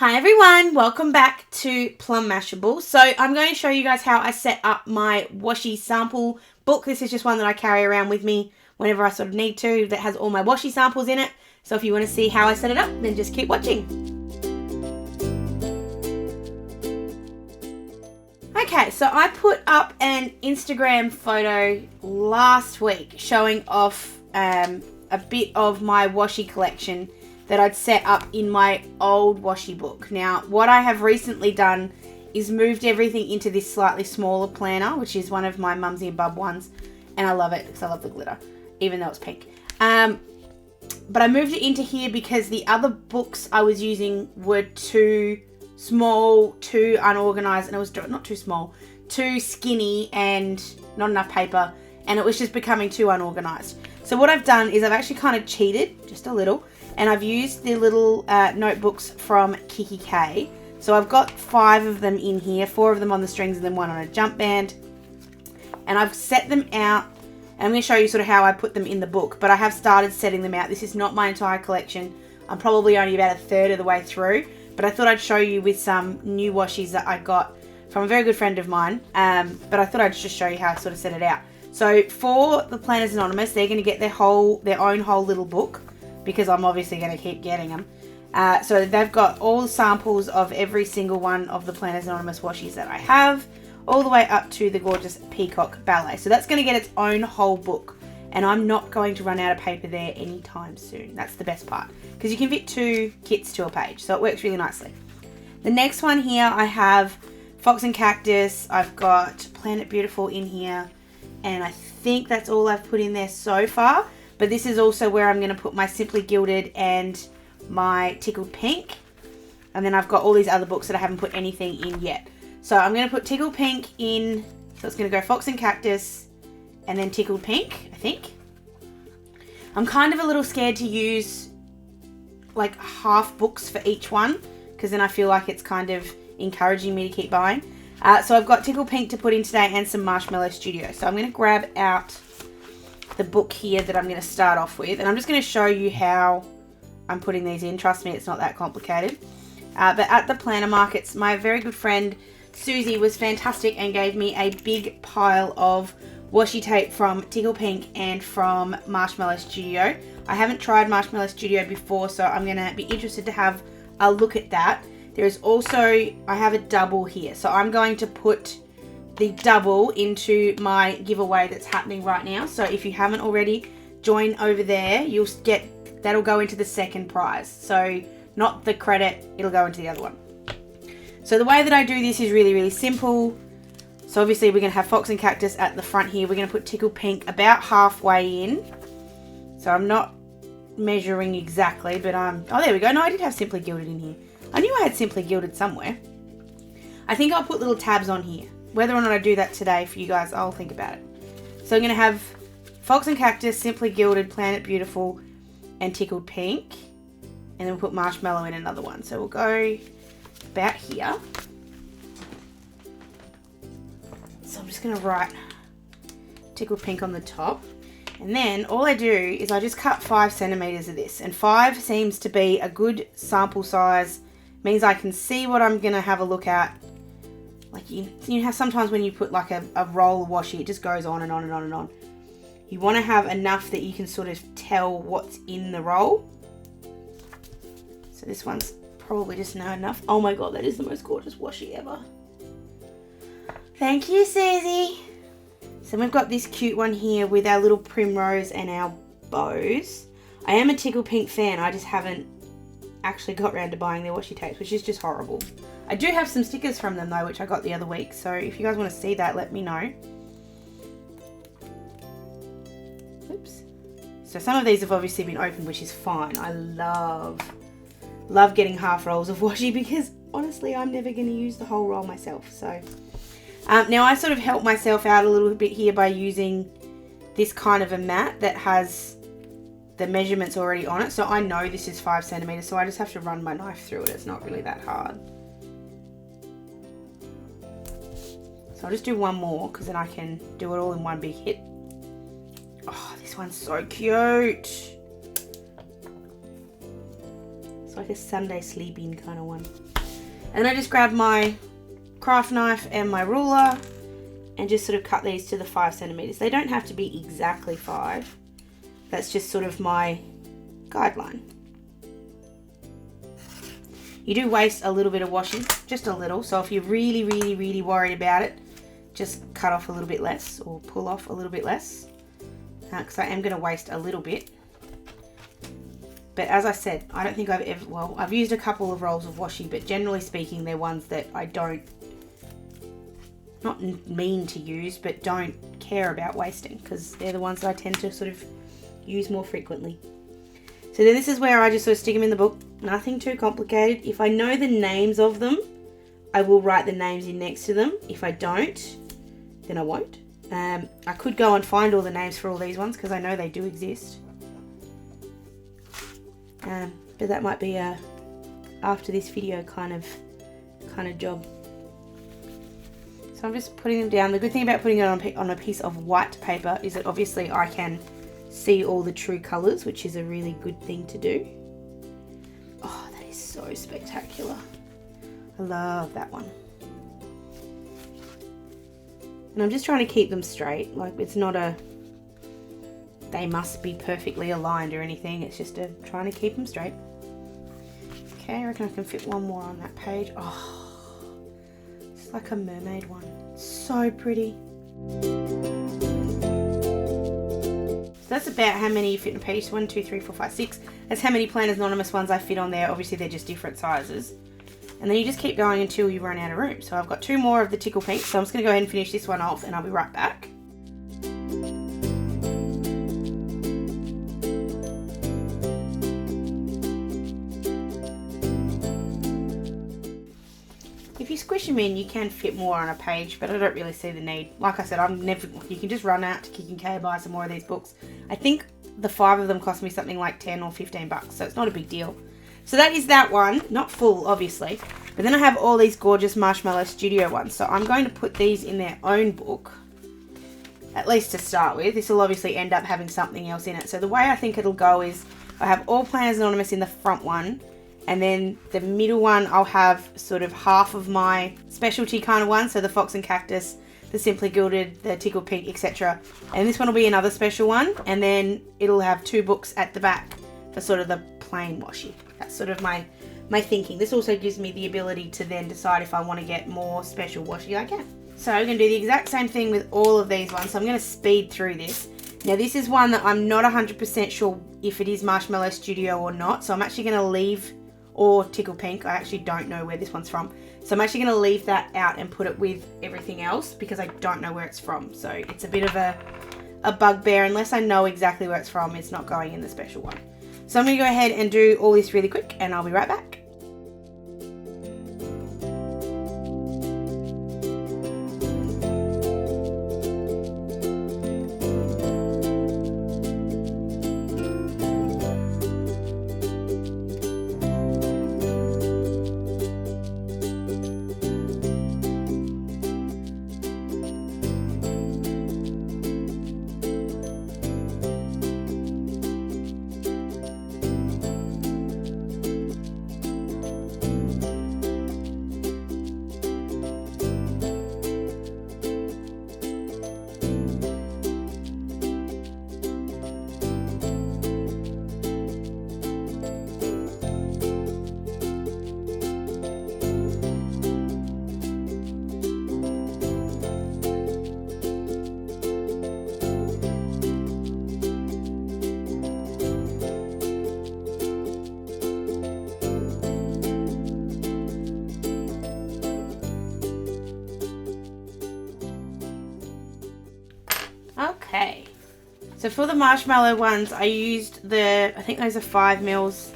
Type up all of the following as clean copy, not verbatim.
Hi everyone, welcome back to Plum Mashable. So I'm going to show you guys how I set up my washi sample book. This is just one that I carry around with me whenever I sort of need to, that has all my washi samples in it. So if you want to see how I set it up, then just keep watching. Okay, so I put up an Instagram photo last week showing off a bit of my washi collection that I'd set up in my old washi book. Now, what I have recently done is moved everything into this slightly smaller planner, which is one of my Mumsy and Bub ones, and I love it because I love the glitter, even though it's pink. But I moved it into here because the other books I was using were too small, too unorganized, and it was not too small, too skinny and not enough paper, and it was just becoming too unorganized. So what I've done is I've actually kind of cheated, just a little, and I've used the little notebooks from kikki.K. So I've got 5 of them in here, 4 of them on the strings and then 1 on a jump band. And I've set them out, and I'm going to show you sort of how I put them in the book, but I have started setting them out. This is not my entire collection. I'm probably only about 1/3 of the way through, but I thought I'd show you with some new washies that I got from a very good friend of mine. But I thought I'd just show you how I sort of set it out. So for the Planners Anonymous, they're going to get their own whole little book, because I'm obviously going to keep getting them. So they've got all the samples of every single one of the Planners Anonymous washies that I have, all the way up to the gorgeous Peacock Ballet. So that's going to get its own whole book, and I'm not going to run out of paper there anytime soon. That's the best part, because you can fit 2 kits to a page, so it works really nicely. The next one here, I have Fox and Cactus. I've got Planet Beautiful in here, and I think that's all I've put in there so far. But this is also where I'm going to put my Simply Gilded and my Tickled Pink. And then I've got all these other books that I haven't put anything in yet. So I'm going to put Tickled Pink in. So it's going to go Fox and Cactus and then Tickled Pink, I think. I'm kind of a little scared to use like half books for each one, because then I feel like it's kind of encouraging me to keep buying. So I've got Tickled Pink to put in today and some Marshmallow Studio. So I'm going to grab out the book here that I'm going to start off with, and I'm just going to show you how I'm putting these in. Trust me, it's not that complicated. But at the planner markets, my very good friend Suzi was fantastic and gave me a big pile of washi tape from Tickled Pink and from Marshmallow Studio. I haven't tried Marshmallow Studio before, so I'm going to be interested to have a look at that. There is also, I have a double here, so I'm going to put the double into my giveaway that's happening right now. So if you haven't already, join over there. You'll get, that'll go into the second prize. So not the credit, it'll go into the other one. So the way that I do this is really, really simple. So obviously we're going to have Fox and Cactus at the front here. We're going to put Tickled Pink about halfway in. So I'm not measuring exactly, but oh, there we go. No, I did have Simply Gilded in here. I knew I had Simply Gilded somewhere. I think I'll put little tabs on here. Whether or not I do that today for you guys, I'll think about it. So I'm going to have Fox and Cactus, Simply Gilded, Planet Beautiful, and Tickled Pink. And then we'll put Marshmallow in another one. So we'll go about here. So I'm just going to write Tickled Pink on the top. And then all I do is I just cut 5 centimeters of this. And 5 seems to be a good sample size. Means I can see what I'm going to have a look at. Like you have sometimes when you put like a roll of washi, it just goes on and on and on and on. You want to have enough that you can sort of tell what's in the roll. So this one's probably just not enough. Oh my god, that is the most gorgeous washi ever. Thank you, Suzi. So we've got this cute one here with our little primrose and our bows. I am a Tickled Pink fan. I just haven't actually got around to buying their washi tapes, which is just horrible. I do have some stickers from them though, which I got the other week. So if you guys want to see that, let me know. Oops. So some of these have obviously been opened, which is fine. I love getting half rolls of washi, because honestly, I'm never going to use the whole roll myself. So now I sort of help myself out a little bit here by using this kind of a mat that has the measurements already on it. So I know this is 5 centimeters, so I just have to run my knife through it. It's not really that hard. So I'll just do one more, because then I can do it all in one big hit. Oh, this one's so cute. So like a Sunday sleep-in kind of one. And I just grab my craft knife and my ruler and just sort of cut these to the 5 centimeters. They don't have to be exactly 5. That's just sort of my guideline. You do waste a little bit of washi, just a little. So if you're really, really, really worried about it, just cut off a little bit less or pull off a little bit less. Because I am going to waste a little bit. But as I said, I don't think I've ever, well, I've used a couple of rolls of washi, but generally speaking, they're ones that I don't, not mean to use, but don't care about wasting, because they're the ones that I tend to sort of use more frequently. So then this is where I just sort of stick them in the book. Nothing too complicated. If I know the names of them, I will write the names in next to them. If I don't, then I won't. I could go and find all the names for all these ones, because I know they do exist. But that might be a after this video kind of job. So I'm just putting them down. The good thing about putting it on a piece of white paper is that obviously I can see all the true colours, which is a really good thing to do. Oh, that is so spectacular. I love that one. And I'm just trying to keep them straight. Like, it's not a they must be perfectly aligned or anything. It's just trying to keep them straight. Okay, I reckon I can fit one more on that page. Oh, it's like a mermaid one. So pretty. So that's about how many you fit in a piece. 1, 2, 3, 4, 5, 6. That's how many Planners Anonymous ones I fit on there. Obviously they're just different sizes. And then you just keep going until you run out of room. So I've got 2 more of the Tickle Pink. So I'm just going to go ahead and finish this one off and I'll be right back. If you squish them in, you can fit more on a page, but I don't really see the need. Like I said, you can just run out to kikki.K, buy some more of these books. I think the 5 of them cost me something like 10 or 15 bucks, so it's not a big deal. So that is that one, not full obviously, but then I have all these gorgeous Marshmallow Studio ones. So I'm going to put these in their own book, at least to start with. This will obviously end up having something else in it. So the way I think it'll go is I have all Planners Anonymous in the front one, and then the middle one I'll have sort of half of my specialty kind of one, so the Fox and Cactus, the Simply Gilded, the Tickled Pink, etc. And this one will be another special one, and then it'll have 2 books at the back for sort of the plain washi. That's sort of my thinking. This also gives me the ability to then decide if I want to get more special washi, I can. So I'm going to do the exact same thing with all of these ones. So I'm going to speed through this. Now this is one that I'm not 100% sure if it is Marshmallow Studio or not. So I'm actually going to leave, or Tickled Pink, I actually don't know where this one's from. So I'm actually going to leave that out and put it with everything else because I don't know where it's from. So it's a bit of a bugbear. Unless I know exactly where it's from, it's not going in the special one. So I'm going to go ahead and do all this really quick and I'll be right back. Okay, so for the Marshmallow ones, I used I think those are 5 mils.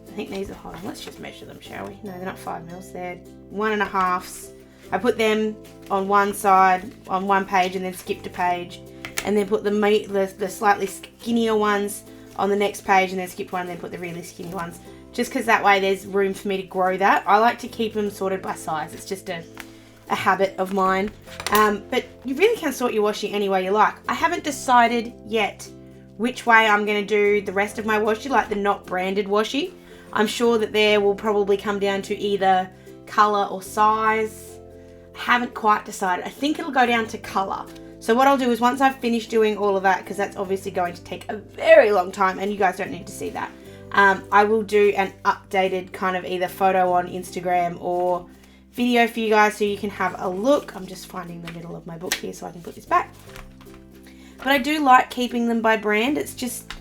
I think these are, hold on, let's just measure them, shall we? No, they're not 5 mils, they're 1.5s. I put them on one side, on one page, and then skipped a page. And then put the slightly skinnier ones on the next page, and then skipped one, and then put the really skinny ones. Just because that way there's room for me to grow that. I like to keep them sorted by size. It's just a habit of mine. But you really can sort your washi any way you like. I haven't decided yet which way I'm going to do the rest of my washi, like the not branded washi. I'm sure that there will probably come down to either colour or size. I haven't quite decided. I think it'll go down to colour. So what I'll do is once I've finished doing all of that, because that's obviously going to take a very long time and you guys don't need to see that, I will do an updated kind of either photo on Instagram or video for you guys so you can have a look. I'm just finding the middle of my book here so I can put this back. But I do like keeping them by brand. It's just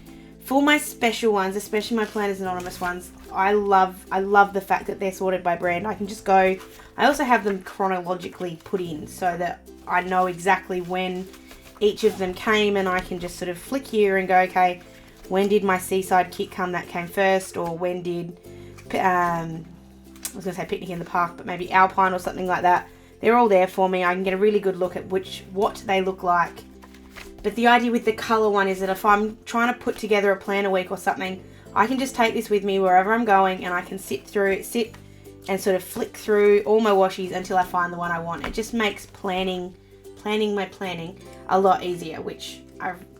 for my special ones, especially my Planners Anonymous ones, I love the fact that they're sorted by brand. I can just go, I also have them chronologically put in so that I know exactly when each of them came, and I can just sort of flick here and go, okay, when did my Seaside kit come? That came first. Or when did, I was going to say Picnic in the Park, but maybe Alpine or something like that. They're all there for me. I can get a really good look at what they look like. But the idea with the colour one is that if I'm trying to put together a planner week or something, I can just take this with me wherever I'm going, and I can sit and sort of flick through all my washies until I find the one I want. It just makes planning my planning a lot easier, which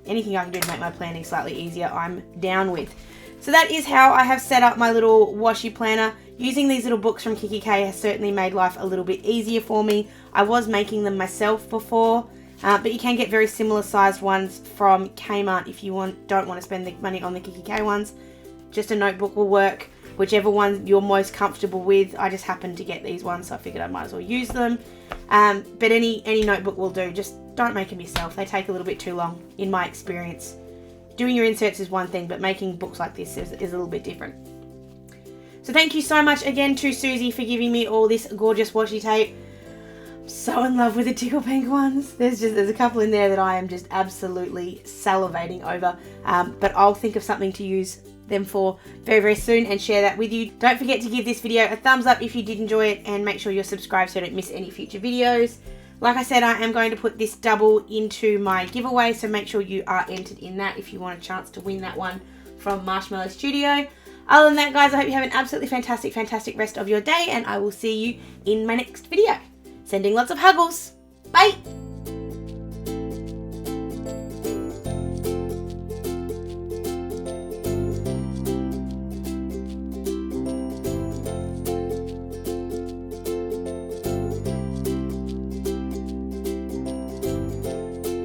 anything I can do to make my planning slightly easier, I'm down with. So that is how I have set up my little washi planner. Using these little books from kikki.K has certainly made life a little bit easier for me. I was making them myself before, but you can get very similar sized ones from Kmart if you don't want to spend the money on the kikki.K ones. Just a notebook will work, whichever one you're most comfortable with. I just happened to get these ones, so I figured I might as well use them. But any notebook will do. Just don't make them yourself. They take a little bit too long, in my experience. Doing your inserts is one thing, but making books like this is a little bit different. So thank you so much again to Suzi for giving me all this gorgeous washi tape. I'm so in love with the Tickle Pink ones. There's a couple in there that I am just absolutely salivating over. But I'll think of something to use them for very, very soon and share that with you. Don't forget to give this video a thumbs up if you did enjoy it, and make sure you're subscribed so you don't miss any future videos. Like I said, I am going to put this double into my giveaway, so make sure you are entered in that if you want a chance to win that one from Marshmallow Studio. Other than that, guys, I hope you have an absolutely fantastic rest of your day, and I will see you in my next video. Sending lots of huggles. Bye!